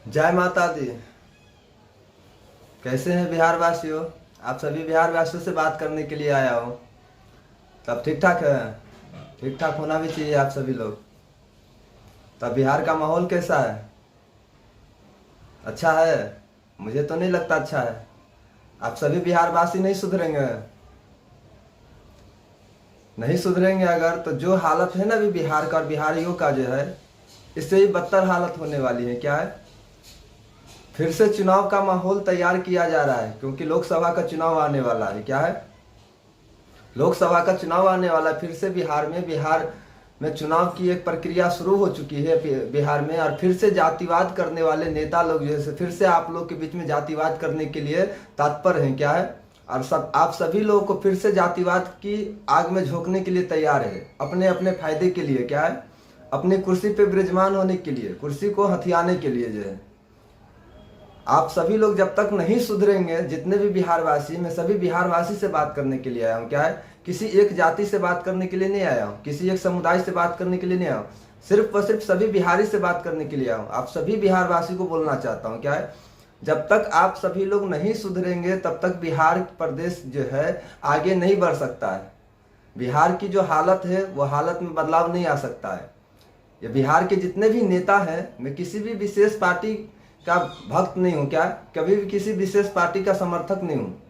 जय माता दी। कैसे हैं बिहार वासियों? आप सभी बिहार वासियों से बात करने के लिए आया हूँ। तब ठीक ठाक है? ठीक ठाक होना भी चाहिए आप सभी लोग। तब बिहार का माहौल कैसा है? अच्छा है? मुझे तो नहीं लगता अच्छा है। आप सभी बिहार वासी नहीं सुधरेंगे। नहीं सुधरेंगे अगर, तो जो हालत है ना अभी बिहार का और बिहारियों का जो है, इससे ही बदतर हालत होने वाली है। क्या है? फिर से चुनाव का माहौल तैयार किया जा रहा है, क्योंकि लोकसभा का चुनाव आने वाला है। क्या है? लोकसभा का चुनाव आने वाला है। फिर से बिहार में चुनाव की एक प्रक्रिया शुरू हो चुकी है बिहार में। और फिर से जातिवाद करने वाले नेता लोग जैसे फिर से आप लोग के बीच में जातिवाद करने के लिए तत्पर हैं। क्या है? और आप सभी लोगों को फिर से जातिवाद की आग में झोंकने के लिए तैयार है, अपने अपने फायदे के लिए। क्या है? अपनी कुर्सी पे विराजमान होने के लिए, कुर्सी को हथियाने के लिए जो है। आप सभी लोग जब तक नहीं सुधरेंगे, जितने भी बिहारवासी, मैं सभी बिहारवासी से बात करने के लिए आया हूँ। क्या है? किसी एक जाति से बात करने के लिए नहीं आया हूँ, किसी एक समुदाय से बात करने के लिए नहीं आया हूँ। सिर्फ और सिर्फ सभी बिहारी से बात करने के लिए आया हूँ। आप सभी बिहारवासी को बोलना चाहता हूँ। क्या है? जब तक आप सभी लोग नहीं सुधरेंगे, तब तक बिहार प्रदेश जो है आगे नहीं बढ़ सकता है। बिहार की जो हालत है, वो हालत में बदलाव नहीं आ सकता है। ये बिहार के जितने भी नेता हैं, मैं किसी भी विशेष पार्टी का भक्त नहीं हूँ। क्या? कभी भी किसी विशेष पार्टी का समर्थक नहीं हूँ।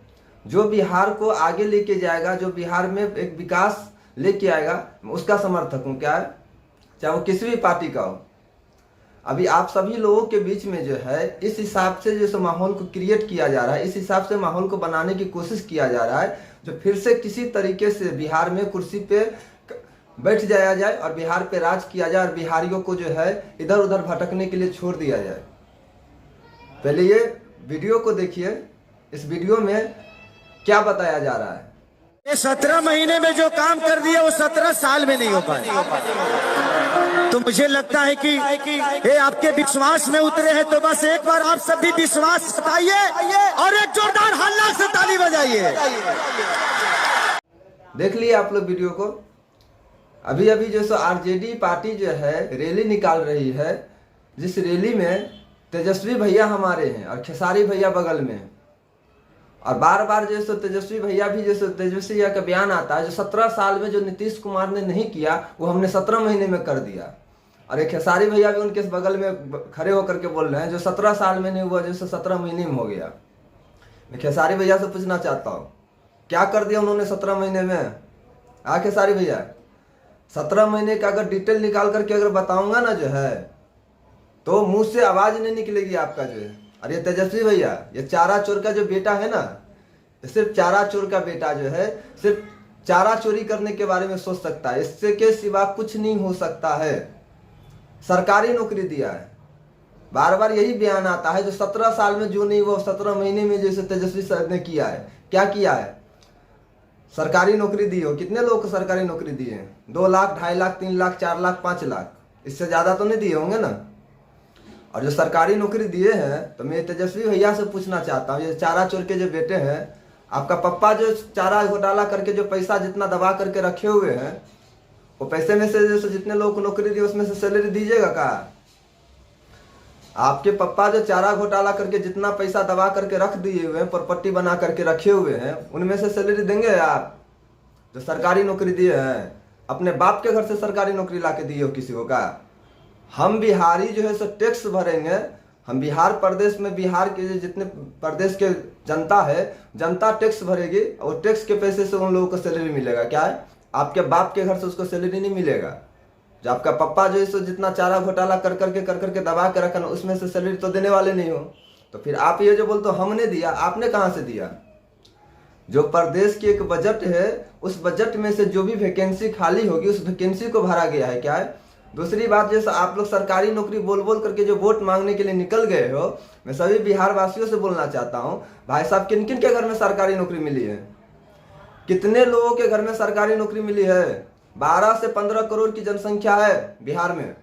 जो बिहार को आगे लेके जाएगा, जो बिहार में एक विकास लेके आएगा, मैं उसका समर्थक हूँ। क्या है? चाहे वो किसी भी पार्टी का हो। अभी आप सभी लोगों के बीच में जो है, इस हिसाब से जैसे माहौल को क्रिएट किया जा रहा है, इस हिसाब से माहौल को बनाने की कोशिश किया जा रहा है, जो फिर से किसी तरीके से बिहार में कुर्सी पे बैठ जाया जाए और बिहार पे राज किया जाए और बिहारियों को जो है इधर उधर भटकने के लिए छोड़ दिया जाए। पहले ये वीडियो को देखिए। इस वीडियो में क्या बताया जा रहा है? ये 17 महीने में जो काम कर दिया वो 17 साल में नहीं हो पाए। तो मुझे लगता है कि ये आपके विश्वास में उतरे हैं, तो बस एक बार आप सभी विश्वास जताइए और एक जोरदार हल्ला से ताली बजाइए। देख लिए आप लोग वीडियो को। अभी अभी जो सो आरजेडी पार्टी जो है रैली निकाल रही है, जिस रैली में तेजस्वी भैया हमारे हैं और खेसारी भैया बगल में। और बार बार जैसे तेजस्वी भैया भी, जैसे तेजस्वी भैया का बयान आता है, जो 17 साल में जो नीतीश कुमार ने नहीं किया, वो हमने 17 महीने में कर दिया। और एक खेसारी भैया भी उनके बगल में खड़े होकर के बोल रहे हैं, जो 17 साल में नहीं हुआ, जैसे 17 महीने में हो गया। मैं खेसारी भैया से पूछना चाहता हूँ, क्या कर दिया उन्होंने 17 महीने में? खेसारी भैया, 17 महीने का अगर डिटेल निकाल करके अगर बताऊंगा ना जो है, तो मुंह से आवाज नहीं निकलेगी आपका जो है। और ये तेजस्वी भैया, ये चारा चोर का जो बेटा है ना, सिर्फ चारा चोर का बेटा जो है सिर्फ चारा चोरी करने के बारे में सोच सकता है, इससे के सिवा कुछ नहीं हो सकता है। सरकारी नौकरी दिया है, बार बार यही बयान आता है, जो 17 साल में जो नहीं वो 17 महीने में जैसे तेजस्वी सर ने किया है। क्या किया है? सरकारी नौकरी दी हो। कितने लोग को सरकारी नौकरी दी है? 2 लाख, 2.5 लाख, 3 लाख, 4 लाख, 5 लाख, इससे ज्यादा तो नहीं दिए होंगे ना। और जो सरकारी नौकरी दिए हैं, तो मैं तेजस्वी भैया से पूछना चाहता हूँ, ये चारा चोर के जो बेटे हैं, आपका पप्पा जो चारा घोटाला करके जो पैसा जितना दबा करके रखे हुए हैं, वो पैसे में से जैसे जितने लोगों को नौकरी दी उसमें से सैलरी दीजिएगा का? आपके पप्पा जो चारा घोटाला करके जितना पैसा दबा करके रख दिए हुए हैं, प्रॉपर्टी बना करके रखे हुए हैं, उनमें से सैलरी देंगे आप? जो सरकारी नौकरी दिए हैं, अपने बाप के घर से सरकारी नौकरी ला के दिए हो किसी को का? हम बिहारी जो है सो टैक्स भरेंगे। हम बिहार प्रदेश में, बिहार के जितने प्रदेश के जनता है, जनता टैक्स भरेगी और टैक्स के पैसे से उन लोगों को सैलरी मिलेगा। क्या है? आपके बाप के घर से उसको सैलरी नहीं मिलेगा। जो आपका पप्पा जो है सो जितना चारा घोटाला कर करके दबा के रखा, उसमें से सैलरी तो देने वाले नहीं हो। तो फिर आप ये जो बोलते हो हमने दिया, आपने कहाँ से दिया? जो प्रदेश की एक बजट है, उस बजट में से जो भी वैकेंसी खाली होगी, उस वैकेंसी को भरा गया है। क्या है? दूसरी बात, जैसे आप लोग सरकारी नौकरी बोल बोल करके जो वोट मांगने के लिए निकल गए हो, मैं सभी बिहार वासियों से बोलना चाहता हूं, भाई साहब, किन किन के घर में सरकारी नौकरी मिली है? कितने लोगों के घर में सरकारी नौकरी मिली है? 12 से 15 करोड़ की जनसंख्या है बिहार में।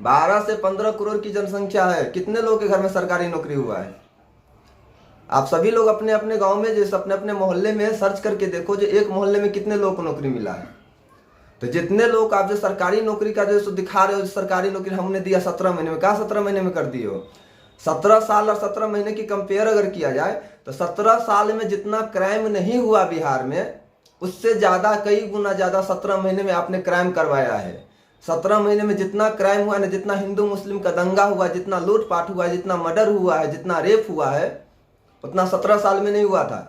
12 से 15 करोड़ की जनसंख्या है। कितने लोगों के घर में सरकारी नौकरी हुआ है? आप सभी लोग अपने अपने गांव में, जैसे अपने अपने मोहल्ले में सर्च करके देखो, जो एक मोहल्ले में कितने लोगों को नौकरी मिला है। तो जितने लोग आप जो सरकारी नौकरी का जो दिखा रहे हो, सरकारी नौकरी हमने दिया 17 महीने में, कहा 17 महीने में कर दिए हो? 17 साल और 17 महीने की कंपेयर अगर किया जाए तो 17 साल में जितना क्राइम नहीं हुआ बिहार में, उससे ज्यादा, कई गुना ज्यादा 17 महीने में आपने क्राइम करवाया है। 17 महीने में जितना क्राइम हुआ है ना, जितना हिंदू मुस्लिम का दंगा हुआ, जितना लूटपाट हुआ है, जितना मर्डर हुआ है, जितना रेप हुआ है, उतना 17 साल में नहीं हुआ था।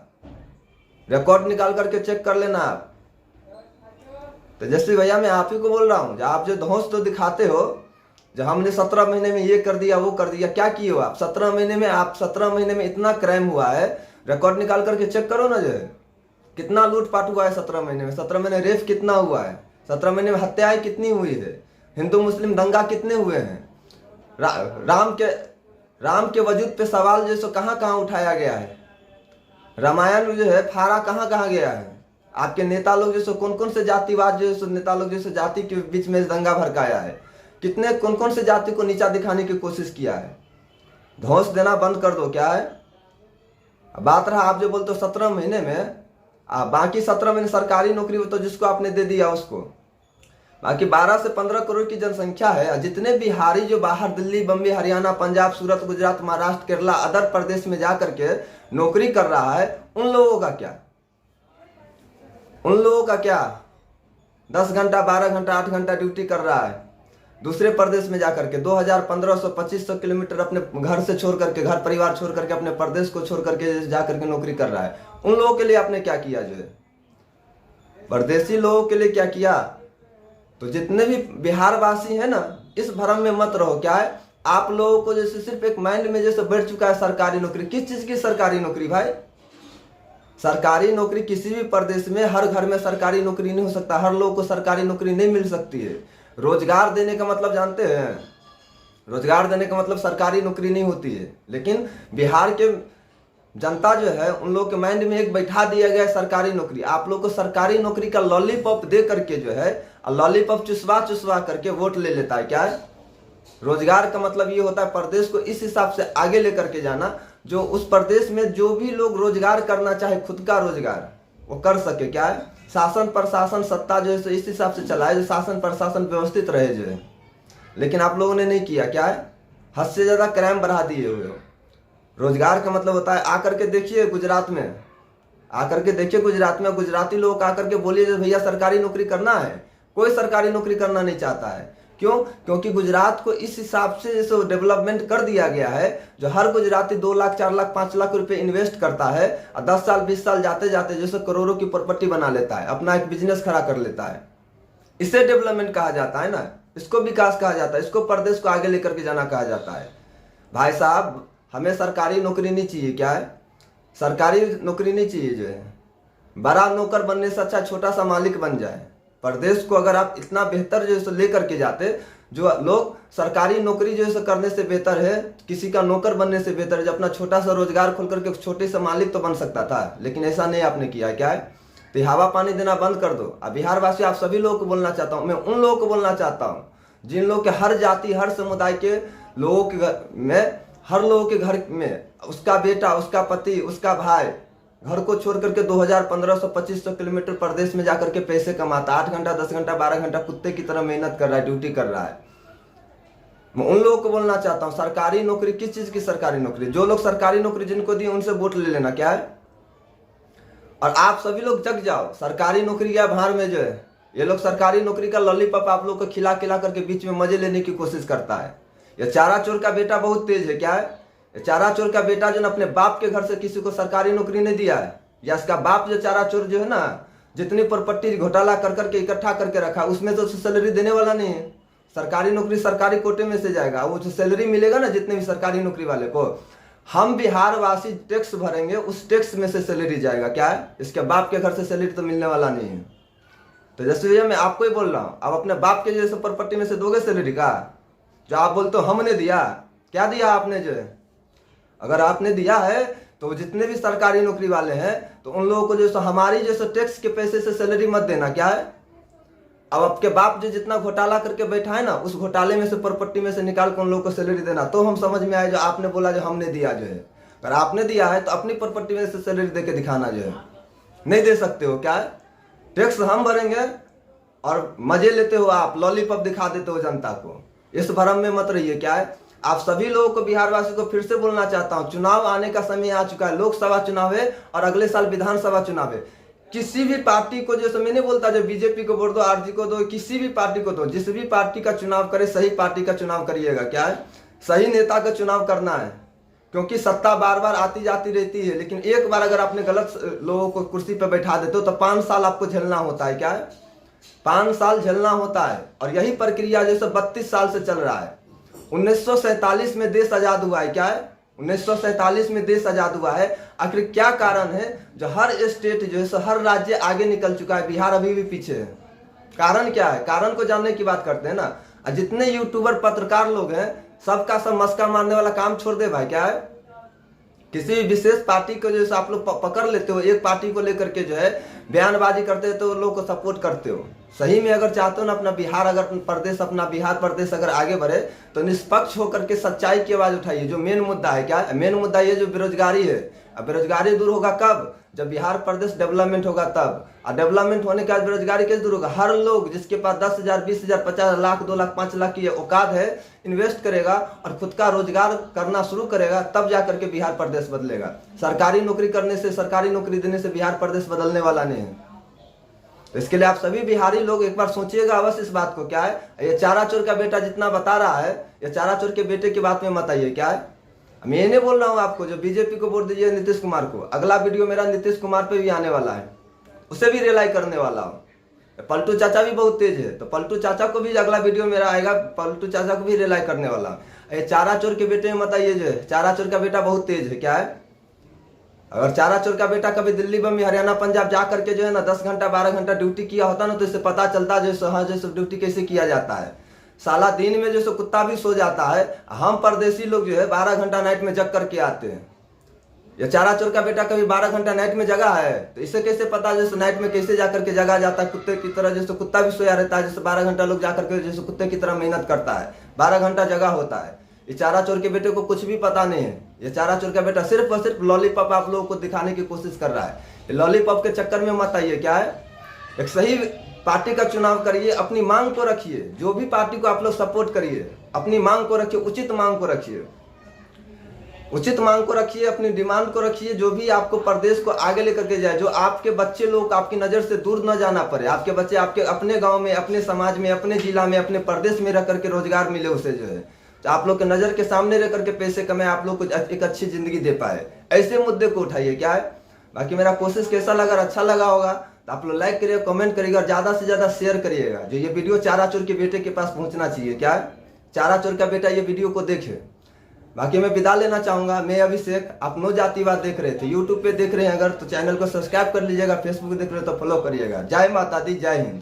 रिकॉर्ड निकाल करके चेक कर लेना आप। तेजस्वी भैया मैं आप ही को बोल रहा हूँ, आप जो धौंस तो दिखाते हो, जो हमने 17 महीने में ये कर दिया वो कर दिया, क्या किए हो आप 17 महीने में? आप 17 महीने में इतना क्राइम हुआ है, रिकॉर्ड निकाल करके चेक करो ना, जो है कितना लूटपाट हुआ है 17 महीने में। 17 महीने रेप कितना हुआ है, 17 महीने में हत्याएं कितनी हुई है, हिंदू मुस्लिम दंगा कितने हुए हैं, राम के वजूद पे सवाल जो है कहाँ कहाँ उठाया गया है, रामायण जो है फाड़ा कहाँ कहाँ गया है। आपके नेता लोग जैसे कौन कौन से जातिवाद जो है नेता लोग जैसे जाति के बीच में दंगा भड़काया है, कितने कौन कौन से जाति को नीचा दिखाने की कोशिश किया है। धौंस देना बंद कर दो। क्या है बात रहा, आप जो बोलते हो 17 महीने में, बाकी 17 महीने सरकारी नौकरी तो जिसको आपने दे दिया उसको, बाकी 12 से 15 करोड़ की जनसंख्या है। जितने बिहारी जो बाहर दिल्ली, बम्बई, हरियाणा, पंजाब, सूरत, गुजरात, महाराष्ट्र, केरला, अदर प्रदेश में जा करके नौकरी कर रहा है, उन लोगों का क्या? उन लोगों का क्या? 10 घंटा, 12 घंटा, 8 घंटा ड्यूटी कर रहा है दूसरे प्रदेश में जाकर के, 2000, 1500, 2500 किलोमीटर अपने घर से छोड़ करके, घर परिवार छोड़ करके, अपने प्रदेश को छोड़ करके जा करके नौकरी कर रहा है। उन लोगों के लिए आपने क्या किया? जो है परदेशी लोगों के लिए क्या किया? तो जितने भी बिहार वासी हैं ना, इस भ्रम में मत रहो। क्या है आप लोगों को जैसे सिर्फ एक माइंड में जैसे बैठ चुका है सरकारी नौकरी। किस चीज की सरकारी नौकरी भाई? सरकारी नौकरी किसी भी प्रदेश में हर घर में सरकारी नौकरी नहीं हो सकता, हर लोगों को सरकारी नौकरी नहीं मिल सकती है। रोजगार देने का मतलब जानते हैं? रोजगार देने का मतलब सरकारी नौकरी नहीं होती है। लेकिन बिहार के जनता जो है, उन लोगों के माइंड में एक बैठा दिया गया है सरकारी नौकरी। आप लोग को सरकारी नौकरी का लॉलीपॉप दे करके जो है, लॉलीपॉप चुसवा चुसवा करके वोट ले लेता है। क्या है रोजगार का मतलब? ये होता है प्रदेश को इस हिसाब से आगे लेकर के जाना, जो उस प्रदेश में जो भी लोग रोजगार करना चाहे, खुद का रोजगार वो कर सके। क्या है शासन प्रशासन सत्ता जो है इस हिसाब से चलाए, जो शासन प्रशासन व्यवस्थित रहे जो है। लेकिन आप लोगों ने नहीं किया। क्या है हद से ज्यादा क्राइम बढ़ा दिए हुए हो। रोजगार का मतलब होता है, आकर के देखिए गुजरात में, आकर के देखिए गुजरात में गुजराती लोग आकर के बोलिए भैया सरकारी नौकरी करना है, कोई सरकारी नौकरी करना नहीं चाहता है। क्यों? क्योंकि गुजरात को इस हिसाब से जैसे डेवलपमेंट कर दिया गया है, जो हर गुजराती 2 लाख, 4 लाख, 5 लाख रुपए इन्वेस्ट करता है और 10 साल 20 साल जाते जाते जैसे करोड़ों की प्रॉपर्टी बना लेता है, अपना एक बिजनेस खड़ा कर लेता है। इसे डेवलपमेंट कहा जाता है ना, इसको विकास कहा जाता है, इसको प्रदेश को आगे लेकर के जाना कहा जाता है। भाई साहब हमें सरकारी नौकरी नहीं चाहिए। क्या है सरकारी नौकरी नहीं चाहिए। जो है बड़ा नौकर बनने से अच्छा छोटा सा मालिक बन जाए। प्रदेश को अगर आप इतना बेहतर जो है लेकर के जाते, जो लोग सरकारी नौकरी जो है करने से बेहतर है किसी का नौकर बनने से बेहतर है, जो अपना छोटा सा रोजगार खोल करके छोटे से मालिक तो बन सकता था। लेकिन ऐसा नहीं आपने किया। क्या है तो हवा पानी देना बंद कर दो। अब बिहार वासी आप सभी लोगों को बोलना चाहता हूँ, मैं उन लोगों को बोलना चाहता हूँ जिन लोग के हर जाति, हर समुदाय के लोगों के घर में, हर लोगों के घर में उसका बेटा, उसका पति, उसका भाई घर को छोड़ करके 2000, 1500, 2500 किलोमीटर प्रदेश में जाकर के पैसे कमाता, 8 घंटा, 10 घंटा, 12 घंटा कुत्ते की तरह मेहनत कर रहा है, ड्यूटी कर रहा है। मैं उन लोगों को बोलना चाहता हूँ सरकारी नौकरी, किस चीज की सरकारी नौकरी? जो लोग सरकारी नौकरी जिनको दी उनसे वोट ले लेना। क्या है और आप सभी लोग जग जाओ। सरकारी नौकरी या भार में जो है ये लोग सरकारी नौकरी का लॉलीपॉप आप लोग को खिला खिला करके बीच में मजे लेने की कोशिश करता है। यह चारा चोर का बेटा बहुत तेज है। क्या है चारा चोर का बेटा जो अपने बाप के घर से किसी को सरकारी नौकरी नहीं दिया है, या इसका बाप जो चारा चोर जो है ना, जितनी प्रॉपर्टी घोटाला कर करके इकट्ठा करके रखा, उसमें तो सैलरी देने वाला नहीं है। सरकारी नौकरी सरकारी कोटे में से जाएगा, वो जो सैलरी मिलेगा ना जितने भी सरकारी नौकरी वाले को, हम बिहार वासी टैक्स भरेंगे, उस टैक्स में से सैलरी जाएगा। क्या है इसके बाप के घर से सैलरी तो मिलने वाला नहीं है। तो जैसे भैया मैं आपको ही बोल रहा हूँ, आप अपने बाप के जैसे प्रॉपर्टी में से दोगे सैलरी का? जो आप बोलते हो हमने दिया, क्या दिया आपने? जो है अगर आपने दिया है तो जितने भी सरकारी नौकरी वाले हैं तो उन लोगों को जो हमारी जैसे टैक्स के पैसे से सैलरी मत देना। क्या है अब आपके बाप जो जितना घोटाला करके बैठा है ना, उस घोटाले में से प्रॉपर्टी में से निकाल कर उन लोगों को सैलरी देना, तो हम समझ में आए जो आपने बोला जो हमने दिया। जो है अगर आपने दिया है तो अपनी प्रॉपर्टी में से सैलरी दे के दिखाना। जो है नहीं दे सकते हो। क्या है टैक्स हम भरेंगे और मजे लेते हो आप, लॉलीपॉप दिखा देते हो जनता को। इस भ्रम में मत रहिए। क्या है आप सभी लोगों को, बिहार वासियों को फिर से बोलना चाहता हूं, चुनाव आने का समय आ चुका है। लोकसभा चुनाव है और अगले साल विधानसभा चुनाव है। किसी भी पार्टी को, जैसे मैं नहीं बोलता जो बीजेपी को वोट दो, आरजेडी को दो, किसी भी पार्टी को दो, जिस भी पार्टी का चुनाव करे सही पार्टी का चुनाव करिएगा। क्या है, सही नेता का चुनाव करना है, क्योंकि सत्ता बार बार आती जाती रहती है। लेकिन एक बार अगर आपने गलत लोगों को कुर्सी पर बैठा देते हो तो 5 साल आपको झेलना होता है। क्या है, 5 साल झेलना होता है। और यही प्रक्रिया जैसे 32 साल से चल रहा है। 1947 में देश आजाद हुआ है। क्या है, 1947 में देश आजाद हुआ है। आखिर क्या कारण है जो हर स्टेट जो है, हर राज्य आगे निकल चुका है, बिहार अभी भी पीछे है? कारण क्या है? कारण को जानने की बात करते हैं ना। जितने यूट्यूबर पत्रकार लोग हैं, सबका सब मस्का मारने वाला काम छोड़ दे भाई। क्या है, किसी भी विशेष पार्टी को जैसे आप लोग पकड़ लेते हो, एक पार्टी को लेकर के जो है बयानबाजी करते हो तो लोग को सपोर्ट करते हो। सही में अगर चाहते हो ना अपना बिहार, अगर प्रदेश, अपना बिहार प्रदेश अगर आगे बढ़े तो निष्पक्ष होकर के सच्चाई की आवाज उठाइए। जो मेन मुद्दा है, क्या है मेन मुद्दा, ये जो बेरोजगारी है। अब बेरोजगारी दूर होगा कब? जब बिहार प्रदेश डेवलपमेंट होगा तब। और डेवलपमेंट होने के बाद बेरोजगारी कैसे दूर होगा? हर लोग जिसके पास 10,000, 20,000, 50 लाख, 2 लाख, 5 लाख की औकात है, इन्वेस्ट करेगा और खुद का रोजगार करना शुरू करेगा, तब जाकर के बिहार प्रदेश बदलेगा। सरकारी नौकरी करने से, सरकारी नौकरी देने से बिहार प्रदेश बदलने वाला नहीं है। तो इसके लिए आप सभी बिहारी लोग एक बार सोचिएगा अवश्य इस बात को। क्या है, ये चारा चोर का बेटा जितना बता रहा है, ये चारा चोर के बेटे की बात में मत आइए। क्या है, मैं ये नहीं बोल रहा हूँ आपको जो बीजेपी को वोट दीजिए नीतीश कुमार को। अगला वीडियो मेरा नीतीश कुमार पे भी आने वाला है, उसे भी रिलाई करने वाला हूँ। पलटू चाचा भी बहुत तेज है, तो पलटू चाचा को भी अगला वीडियो मेरा आएगा, पलटू चाचा को भी रिलाई करने वाला हूँ। ये चारा चोर के बेटे में मत आइए, जो है चारा चोर का बेटा बहुत तेज है। क्या है, अगर चारा चोर का बेटा कभी दिल्ली, बम्बई, हरियाणा, पंजाब जा करके जो है ना 10 घंटा 12 घंटा ड्यूटी किया होता ना, तो इससे पता चलता जैसे हाँ जैसे ड्यूटी कैसे किया जाता है। साला दिन में जैसे कुत्ता भी सो जाता है, हम परदेसी लोग जो है 12 घंटा नाइट में जग करके आते हैं। ये चारा चोर का बेटा कभी 12 घंटा नाइट में जगा है, तो इसे कैसे पता जैसे नाइट में कैसे जाकर के जगा जाता है कुत्ते की तरह? जैसे कुत्ता भी सोया रहता है, जैसे 12 घंटा लोग जाकर के जैसे कुत्ते की तरह मेहनत करता है, 12 घंटा जगा होता है। ये चारा चोर के बेटे को कुछ भी पता नहीं है। ये चारा चोर का बेटा सिर्फ और सिर्फ लॉलीपॉप आप लोगों को दिखाने की कोशिश कर रहा है। लॉलीपॉप के चक्कर में मत आइए। क्या है, एक सही पार्टी का चुनाव करिए, अपनी मांग को रखिए। जो भी पार्टी को आप लोग सपोर्ट करिए, अपनी मांग को रखिए, उचित मांग को रखिए, उचित मांग को रखिए, अपनी डिमांड को रखिए। जो भी आपको प्रदेश को आगे लेकर के जाए, जो आपके बच्चे लोग आपकी नजर से दूर न जाना पड़े, आपके बच्चे आपके अपने गांव में, अपने समाज में, अपने जिला में, अपने प्रदेश में रह करके रोजगार मिले, उसे जो है तो आप लोग के नजर के सामने रह करके पैसे कमाए, आप लोग को एक अच्छी जिंदगी दे पाए, ऐसे मुद्दे को उठाइए। क्या है, बाकी मेरा कोशिश कैसा लगा, अच्छा लगा होगा तो आप लोग लाइक करिएगा, कमेंट करिएगा और ज्यादा से ज्यादा शेयर करिएगा। जो ये वीडियो चारा चोर के बेटे के पास पहुंचना चाहिए। क्या है, चारा चोर का बेटा ये वीडियो को देखे। बाकी मैं विदा लेना चाहूंगा। मैं अभिषेक, आप नो जातिवाद देख रहे थे, यूट्यूब पे देख रहे हैं अगर तो चैनल को सब्सक्राइब कर लीजिएगा, फेसबुक देख रहे हो तो फॉलो करिएगा। जय माता दी, जय हिंद।